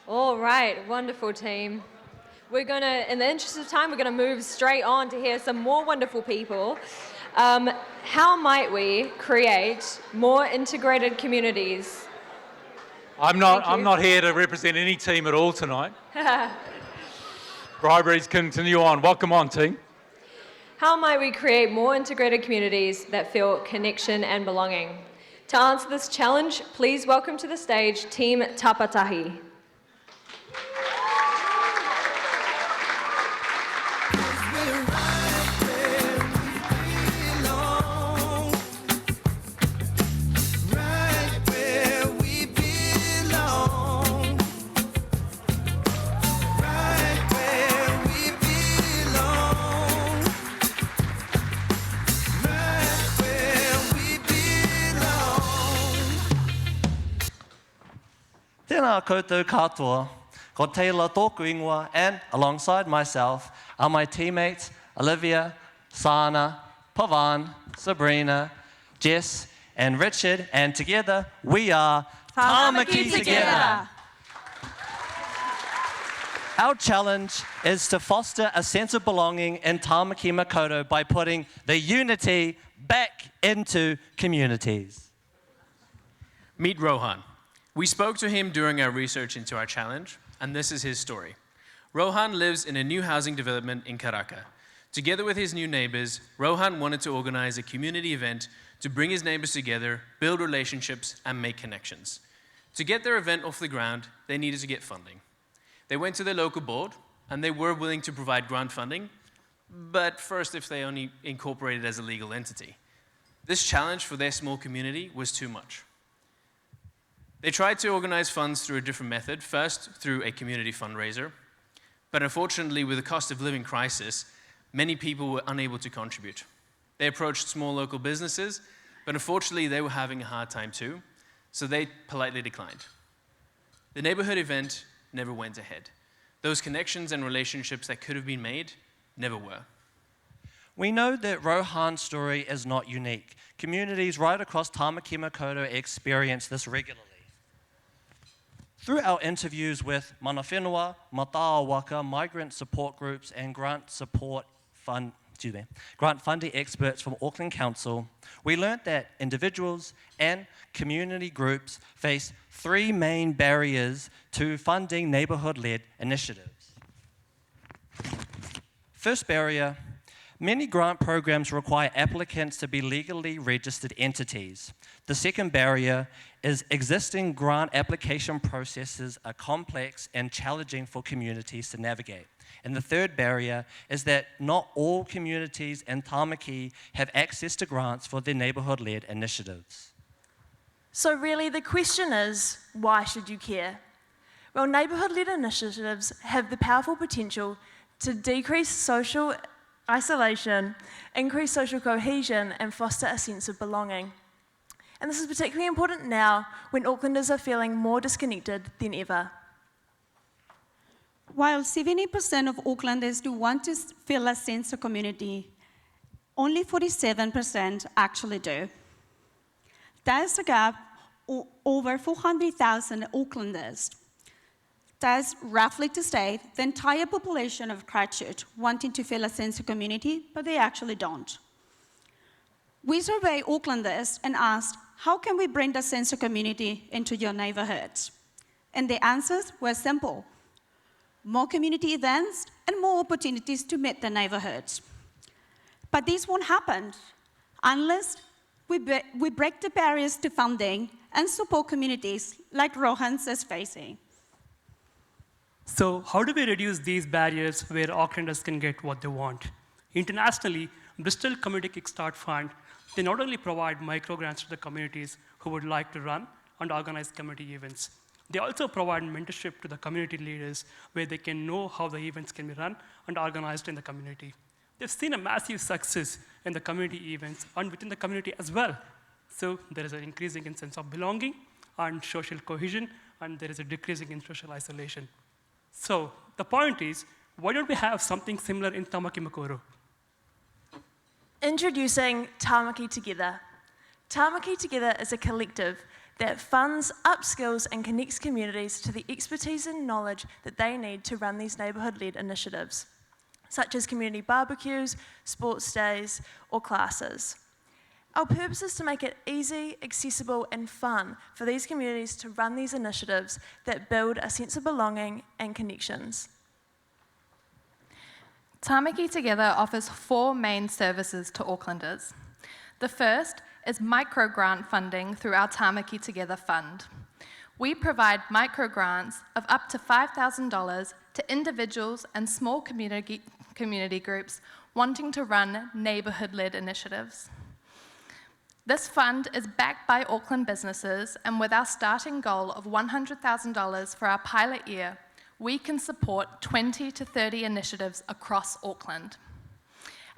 All right, wonderful team. We're gonna, in the interest of time, we're gonna move straight on to hear some more wonderful people. How might we create more integrated communities? I'm not here to represent any team at all tonight. Briberies continue on. Welcome on, team. How might we create more integrated communities that feel connection and belonging? To answer this challenge, please welcome to the stage Team Tapatahi. Tēnā koutou katoa, ko Taylor tōku ingoa, and alongside myself are my teammates Olivia, Sana, Pavan, Sabrina, Jess, and Richard, and together we are Tāmaki Together. Our challenge is to foster a sense of belonging in Tāmaki Makaurau by putting the unity back into communities. Meet Rohan. We spoke to him during our research into our challenge, and this is his story. Rohan lives in a new housing development in Karaka. Together with his new neighbors, Rohan wanted to organize a community event to bring his neighbors together, build relationships, and make connections. To get their event off the ground, they needed to get funding. They went to their local board, and they were willing to provide grant funding, but first if they only incorporated as a legal entity. This challenge for their small community was too much. They tried to organize funds through a different method, first through a community fundraiser, but unfortunately with the cost of living crisis, many people were unable to contribute. They approached small local businesses, but unfortunately they were having a hard time too, so they politely declined. The neighborhood event never went ahead. Those connections and relationships that could have been made never were. We know that Rohan's story is not unique. Communities right across Tāmaki Makaurau experience this regularly. Through our interviews with mana whenua, mataa waka, migrant support groups, and grant funding experts from Auckland Council, we learnt that individuals and community groups face three main barriers to funding neighbourhood-led initiatives. First barrier, many grant programs require applicants to be legally registered entities. The second barrier is existing grant application processes are complex and challenging for communities to navigate. And the third barrier is that not all communities in Tāmaki have access to grants for their neighbourhood-led initiatives. So really the question is, why should you care? Well, neighbourhood-led initiatives have the powerful potential to decrease social isolation, increase social cohesion, and foster a sense of belonging. And this is particularly important now when Aucklanders are feeling more disconnected than ever. While 70% of Aucklanders do want to feel a sense of community, only 47% actually do. There's a gap of over 400,000 Aucklanders. That's roughly to state the entire population of Christchurch wanting to feel a sense of community, but they actually don't. We surveyed Aucklanders and asked, how can we bring the sense of community into your neighborhoods? And the answers were simple. More community events and more opportunities to meet the neighborhoods. But this won't happen unless we break the barriers to funding and support communities like Rohan's is facing. So how do we reduce these barriers where Aucklanders can get what they want? Internationally, Bristol Community Kickstart Fund, they not only provide micro-grants to the communities who would like to run and organize community events, they also provide mentorship to the community leaders where they can know how the events can be run and organized in the community. They've seen a massive success in the community events and within the community as well. So there is an increasing in sense of belonging and social cohesion, and there is a decreasing in social isolation. So the point is, why don't we have something similar in Tāmaki Makaurau? Introducing Tāmaki Together. Tāmaki Together is a collective that funds, upskills and connects communities to the expertise and knowledge that they need to run these neighbourhood-led initiatives, such as community barbecues, sports days or classes. Our purpose is to make it easy, accessible and fun for these communities to run these initiatives that build a sense of belonging and connections. Tāmaki Together offers 4 main services to Aucklanders. The first is micro-grant funding through our Tāmaki Together Fund. We provide micro-grants of up to $5,000 to individuals and small community groups wanting to run neighbourhood-led initiatives. This fund is backed by Auckland businesses, and with our starting goal of $100,000 for our pilot year, we can support 20 to 30 initiatives across Auckland.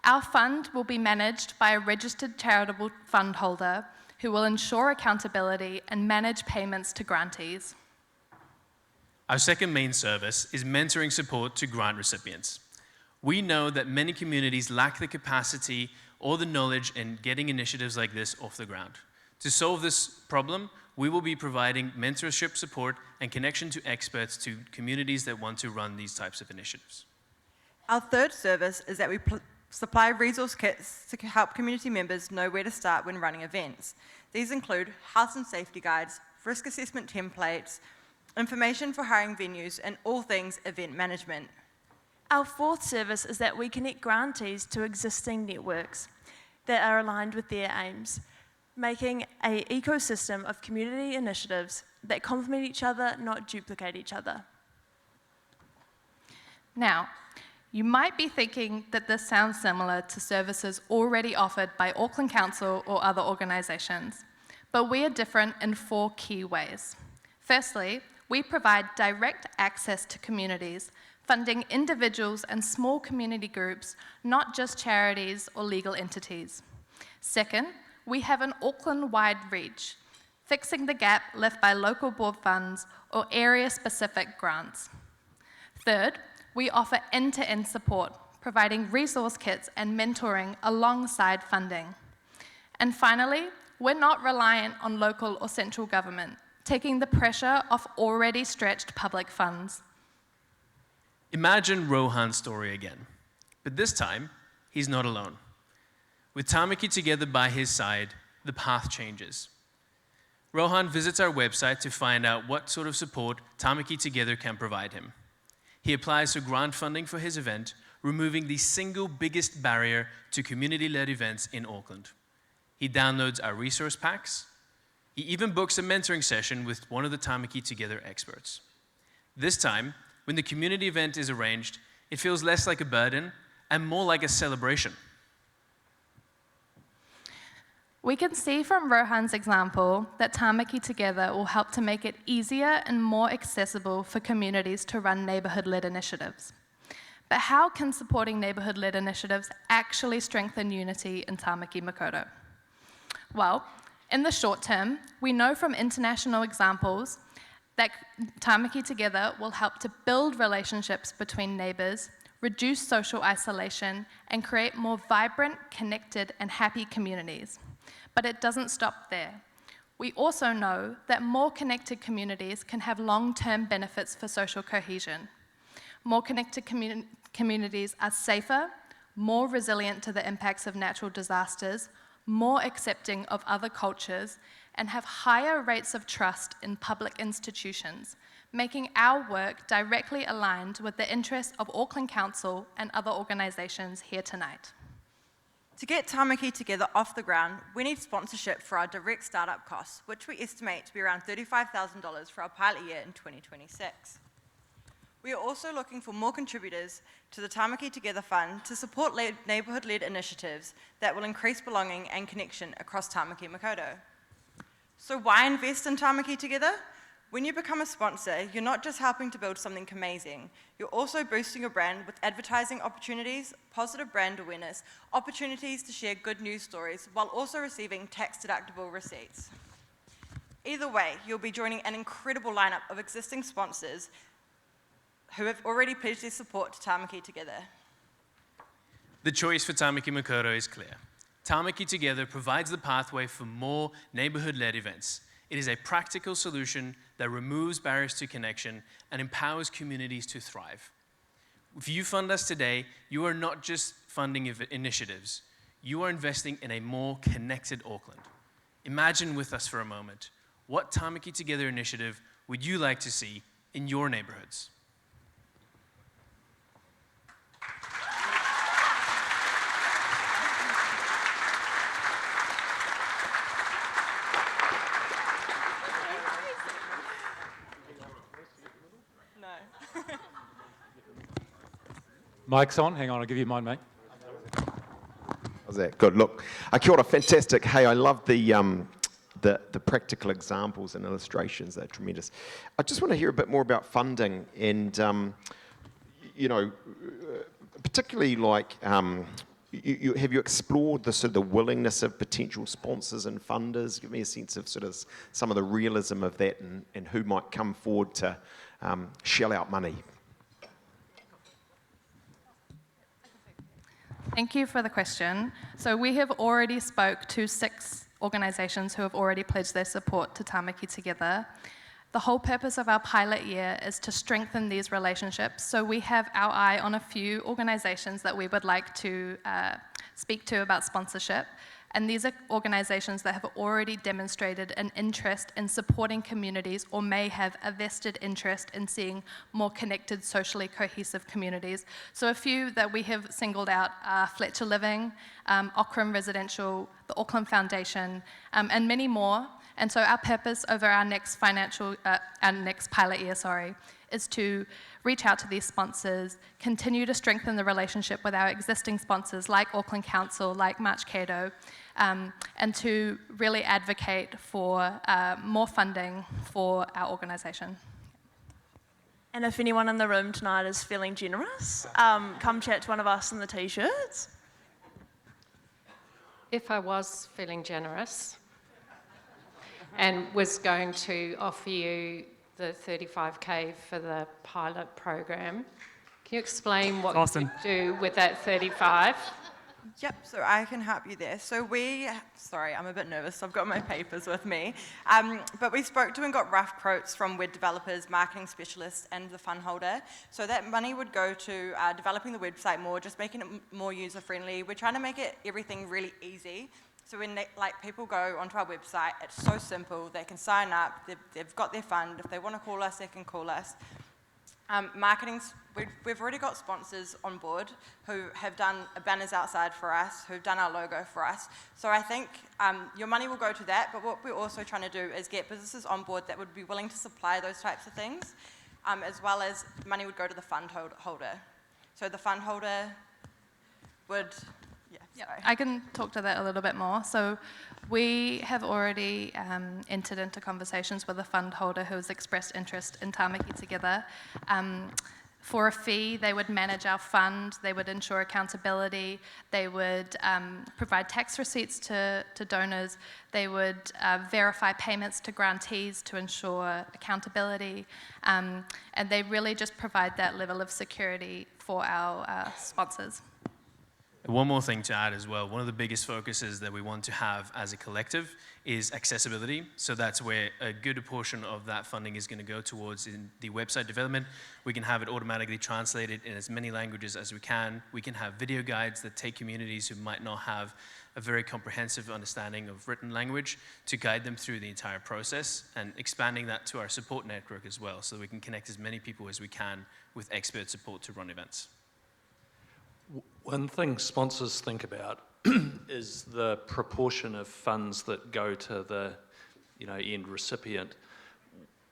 Our fund will be managed by a registered charitable fund holder who will ensure accountability and manage payments to grantees. Our second main service is mentoring support to grant recipients. We know that many communities lack the capacity or the knowledge in getting initiatives like this off the ground. To solve this problem, we will be providing mentorship support and connection to experts to communities that want to run these types of initiatives. Our third service is that we supply resource kits to help community members know where to start when running events. These include health and safety guides, risk assessment templates, information for hiring venues, and all things event management. Our fourth service is that we connect grantees to existing networks that are aligned with their aims, making an ecosystem of community initiatives that complement each other, not duplicate each other. Now, you might be thinking that this sounds similar to services already offered by Auckland Council or other organisations, but we are different in 4 key ways. Firstly, we provide direct access to communities, funding individuals and small community groups, not just charities or legal entities. Second, we have an Auckland-wide reach, fixing the gap left by local board funds or area-specific grants. Third, we offer end-to-end support, providing resource kits and mentoring alongside funding. And finally, we're not reliant on local or central government, taking the pressure off already stretched public funds. Imagine Rohan's story again, but this time, he's not alone. With Tāmaki Together by his side, the path changes. Rohan visits our website to find out what sort of support Tāmaki Together can provide him. He applies for grant funding for his event, removing the single biggest barrier to community-led events in Auckland. He downloads our resource packs. He even books a mentoring session with one of the Tāmaki Together experts. This time, when the community event is arranged, it feels less like a burden and more like a celebration. We can see from Rohan's example that Tāmaki Together will help to make it easier and more accessible for communities to run neighbourhood-led initiatives. But how can supporting neighbourhood-led initiatives actually strengthen unity in Tāmaki Makaurau? Well, in the short term, we know from international examples that Tāmaki Together will help to build relationships between neighbours, reduce social isolation, and create more vibrant, connected, and happy communities. But it doesn't stop there. We also know that more connected communities can have long-term benefits for social cohesion. More connected communities are safer, more resilient to the impacts of natural disasters, more accepting of other cultures, and have higher rates of trust in public institutions, making our work directly aligned with the interests of Auckland Council and other organisations here tonight. To get Tāmaki Together off the ground, we need sponsorship for our direct startup costs, which we estimate to be around $35,000 for our pilot year in 2026. We are also looking for more contributors to the Tāmaki Together Fund to support neighbourhood-led initiatives that will increase belonging and connection across Tāmaki Makaurau. So why invest in Tāmaki Together? When you become a sponsor, you're not just helping to build something amazing, you're also boosting your brand with advertising opportunities, positive brand awareness, opportunities to share good news stories, while also receiving tax-deductible receipts. Either way, you'll be joining an incredible lineup of existing sponsors who have already pledged their support to Tāmaki Together. The choice for Tāmaki Makaurau is clear. Tāmaki Together provides the pathway for more neighbourhood-led events. It is a practical solution that removes barriers to connection and empowers communities to thrive. If you fund us today, you are not just funding initiatives, you are investing in a more connected Auckland. Imagine with us for a moment, what Tāmaki Together initiative would you like to see in your neighborhoods? No. Mic's on. Hang on, I'll give you mine, mate. How's that? Good. Look, kia ora, fantastic. Hey, I love the practical examples and illustrations. They're tremendous. I just want to hear a bit more about funding and, you know, particularly like, have you explored the sort of the willingness of potential sponsors and funders? Give me a sense of sort of some of the realism of that and who might come forward to shell out money. Thank you for the question. So we have already spoke to 6 organisations who have already pledged their support to Tāmaki Together. The whole purpose of our pilot year is to strengthen these relationships. So we have our eye on a few organisations that we would like to speak to about sponsorship. And these are organisations that have already demonstrated an interest in supporting communities or may have a vested interest in seeing more connected, socially cohesive communities. So a few that we have singled out are Fletcher Living, Auckland Residential, the Auckland Foundation, and many more. And so our purpose over our next pilot year, is to reach out to these sponsors, continue to strengthen the relationship with our existing sponsors like Auckland Council, like March Cato, and to really advocate for more funding for our organisation. And if anyone in the room tonight is feeling generous, come chat to one of us in the t-shirts. If I was feeling generous and was going to offer you the 35K for the pilot program, can you explain what you do with that 35? Yep, so I can help you there. So sorry, I'm a bit nervous, I've got my papers with me. But we spoke to and got rough quotes from web developers, marketing specialists, and the fund holder. So that money would go to developing the website more, just making it more user-friendly. We're trying to make everything really easy. So when people go onto our website, it's so simple. They can sign up, they've got their fund. If they want to call us, they can call us. We've already got sponsors on board who have done banners outside for us, who've done our logo for us. So I think your money will go to that, but what we're also trying to do is get businesses on board that would be willing to supply those types of things, as well as money would go to the fund holder. So the fund holder would... Yeah, I can talk to that a little bit more. So we have already entered into conversations with a fund holder who has expressed interest in Tāmaki Together. For a fee, they would manage our fund, they would ensure accountability, they would provide tax receipts to donors, they would verify payments to grantees to ensure accountability, and they really just provide that level of security for our sponsors. One more thing to add as well. One of the biggest focuses that we want to have as a collective is accessibility. So that's where a good portion of that funding is going to go towards in the website development. We can have it automatically translated in as many languages as we can. We can have video guides that take communities who might not have a very comprehensive understanding of written language to guide them through the entire process, and expanding that to our support network as well, so we can connect as many people as we can with expert support to run events. One thing sponsors think about is the proportion of funds that go to the end recipient.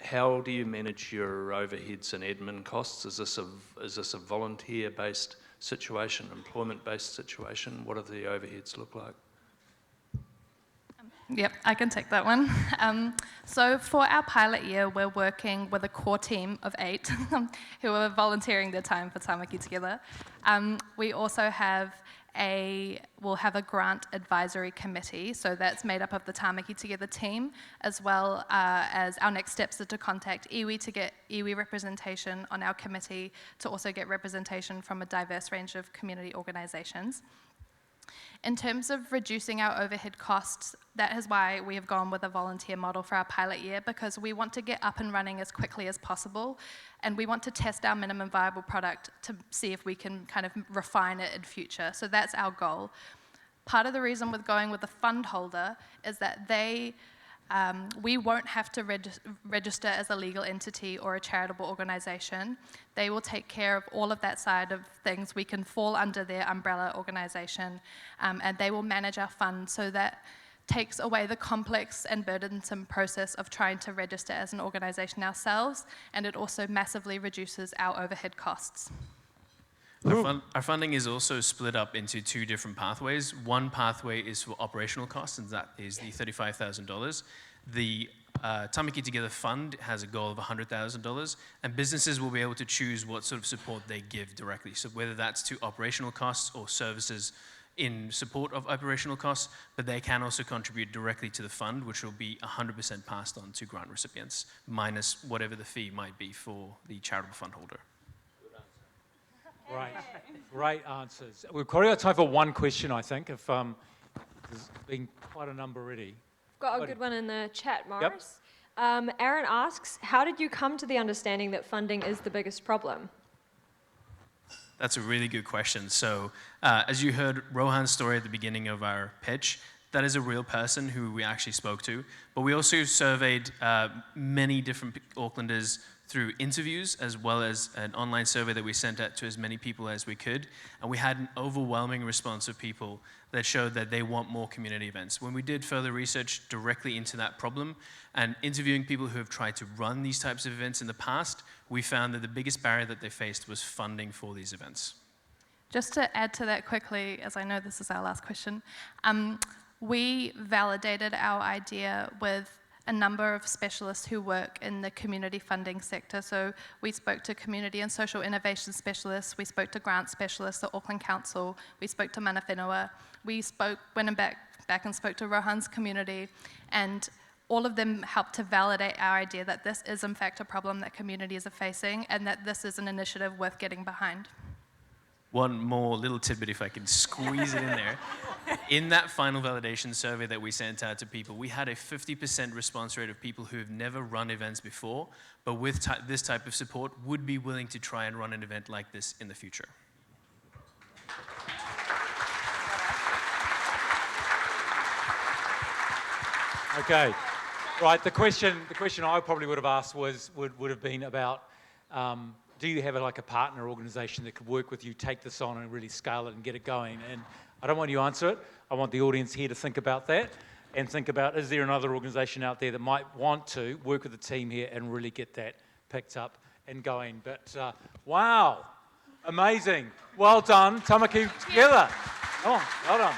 How do you manage your overheads and admin costs? Is this a volunteer-based situation, employment-based situation? What do the overheads look like? Yep, I can take that one. So for our pilot year, we're working with a core team of 8 who are volunteering their time for Tāmaki Together. We also we'll have a grant advisory committee, so that's made up of the Tāmaki Together team, as well as our next steps are to contact iwi to get iwi representation on our committee, to also get representation from a diverse range of community organisations. In terms of reducing our overhead costs, that is why we have gone with a volunteer model for our pilot year, because we want to get up and running as quickly as possible, and we want to test our minimum viable product to see if we can kind of refine it in future. So that's our goal. Part of the reason with going with a fund holder is that we won't have to register as a legal entity or a charitable organisation. They will take care of all of that side of things. We can fall under their umbrella organisation, and they will manage our fund, so that takes away the complex and burdensome process of trying to register as an organisation ourselves, and it also massively reduces our overhead costs. Our funding is also split up into two different pathways. One pathway is for operational costs, and that is the $35,000. The Tāmaki Together Fund has a goal of $100,000, and businesses will be able to choose what sort of support they give directly. So whether that's to operational costs or services in support of operational costs, but they can also contribute directly to the fund, which will be 100% passed on to grant recipients, minus whatever the fee might be for the charitable fund holder. Great answers. We've probably got time for one question, I think, if there's been quite a number already. Got a good one in the chat, Morris. Aaron asks, how did you come to the understanding that funding is the biggest problem? That's a really good question. So, as you heard Rohan's story at the beginning of our pitch, that is a real person who we actually spoke to. But we also surveyed many different Aucklanders through interviews, as well as an online survey that we sent out to as many people as we could. And we had an overwhelming response of people that showed that they want more community events. When we did further research directly into that problem and interviewing people who have tried to run these types of events in the past, we found that the biggest barrier that they faced was funding for these events. Just to add to that quickly, as I know this is our last question, we validated our idea with a number of specialists who work in the community funding sector. So we spoke to community and social innovation specialists, we spoke to grant specialists at Auckland Council, we spoke to mana whenua, went back and spoke to Rohan's community, and all of them helped to validate our idea that this is in fact a problem that communities are facing, and that this is an initiative worth getting behind. One more little tidbit, if I can squeeze it in there. In that final validation survey that we sent out to people, we had a 50% response rate of people who have never run events before, but with this type of support would be willing to try and run an event like this in the future. Okay, right. The question I probably would have asked would have been about, do you have a partner organisation that could work with you, take this on and really scale it and get it going? And I don't want you to answer it. I want the audience here to think about that and think about, is there another organisation out there that might want to work with the team here and really get that picked up and going? But wow, amazing. Well done, Tāmaki Together. Come on, well done.